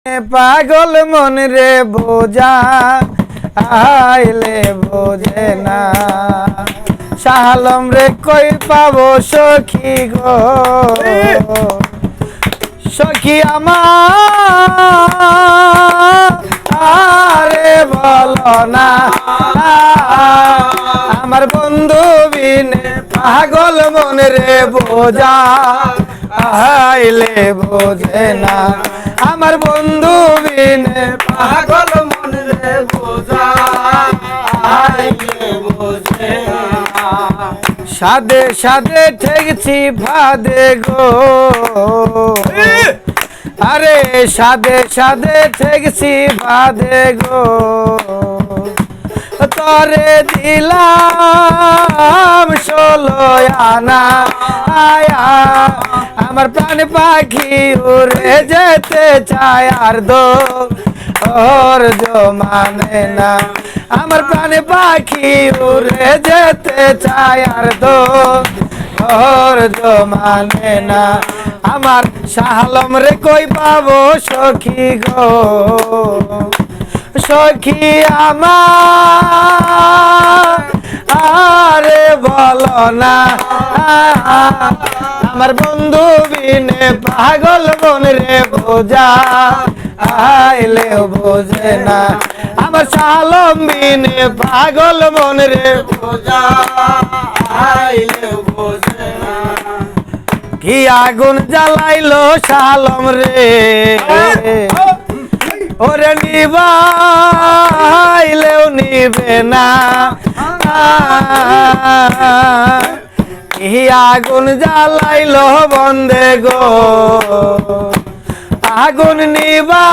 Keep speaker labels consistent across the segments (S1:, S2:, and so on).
S1: পাগল মন রে বোঝা আইলে বোঝে না। শাহালম রে কই পাবো সখী গো, সখী আমারে বলো না, আমার বন্ধু বিনে পাগল মন রে বোঝা আইলে বোঝে না। আমার বন্ধু বিনে পাগল মন রে বোঝা আইলে বোঝে না। সাদে সাদে ঠেকছি ফাদে গো, আরে সাদে সাদে ঠেকছি ফাদে গো, তরে দিলাম 16 আনা। আয়া আমার প্রাণ পাখি উড়ে যেতে চায় আর দো ওর মানে না। আমার প্রাণ পাখি উড়ে যেতে চায় আর দো ওর মানে না। আমার শাহালম রে কই পাবো সখী গো, সখী আমারে বলো না, আমার বন্ধু বিনে পাগল মন রে বোঝা আইলেও বোঝে না। আমার শাহালম বিনে পাগল মন রে বোঝা আইলেও বোঝে না। কি আগুন জ্বালাইলো শাহালম রে, ওরে নিবাইলেও নিবে না। কি আগুন জ্বালাইলো বন্দে গো, আগুন নিবা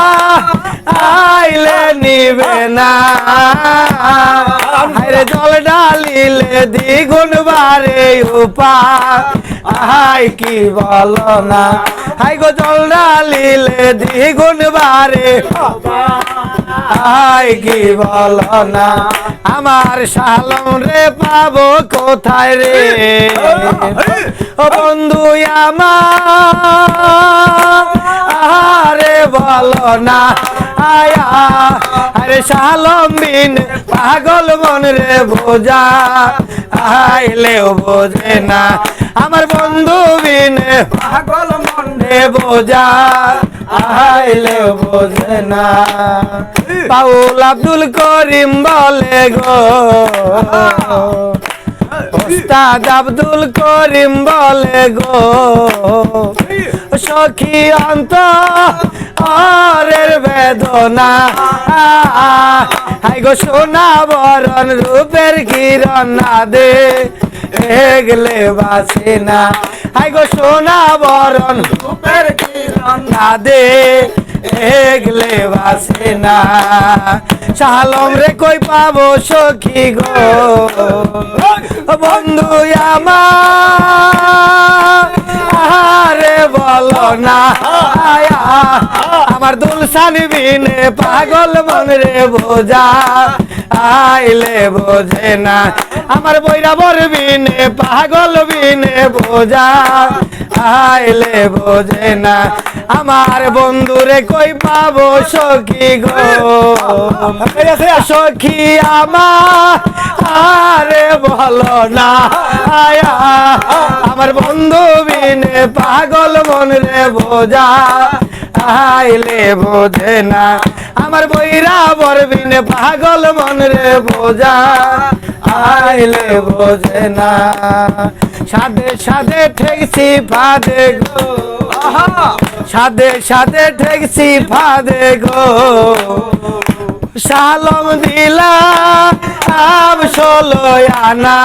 S1: আইলে নিবে না। আরে জল ঢালিলে দ্বিগুণ বারে উপায়, আই কি বলো না। হাই গো জল ঢালিলে দ্বিগুণ বারে আই কি বলো না। আমার শাহালম রে পাবো কোথায় রে, ও বন্ধু আমারে বলো না। আয়া আরে শাহালম বিনে পাগল মন রে বোঝা আইলেও বোঝে না। আমার বন্ধু বিনে পাগল মন রে বোঝা আইলেও বোঝে না। পাউল আব্দুল করিম বলে গো, ওস্তাদ আব্দুল করিম বলে গো, সখী অন্তরের বেদনা। হাই গো সোনা বরণ রূপের কিরণ না দে গেলে বাসে না। হাই গো সোনা বরণ রূপের কিরণ না দে গেলে বাসে না। শাহালম রে কই পাবো সখী গো, বন্ধু আমারে বলো না। আমার দুলসান বিনে পাগল মন রে বোঝা আইলে বোঝে না। আমার বৈরাবর বিনে পাগল বিনে বোঝা আইলে বোঝে না। আমার বন্ধুরে কই পাবো সখী গো, সখী আমারে বলো না। আয়া আমার বন্ধু বিনে পাগল মন রে বোঝা আইলে বোঝে না। আমার বৈরাবর বিনে পাগল মন রে বোঝা আইলে বোঝে না। সাদে সাদে ঠেকছি ফাদে গো, সাদে সাদে ঠেকছি ফাদে গো, শাহালম দিলাম 16 আনা।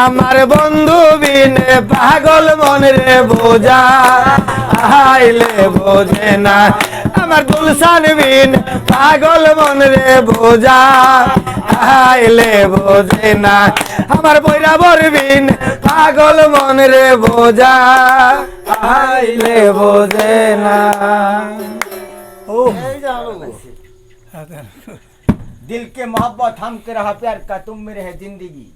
S1: আমার বন্ধু বিনে পাগল মন রে বোঝা আইলে বোঝে না। আমার গুলশান বিনে পাগল মন রে বোঝা আইলে বোঝে না। আমার বৈরাবর বিনে পাগল মন রে বোঝা আইলে বোঝে না।
S2: दिल के मोहब्बत हम तेरा प्यार का तुम मेरे है जिंदगी।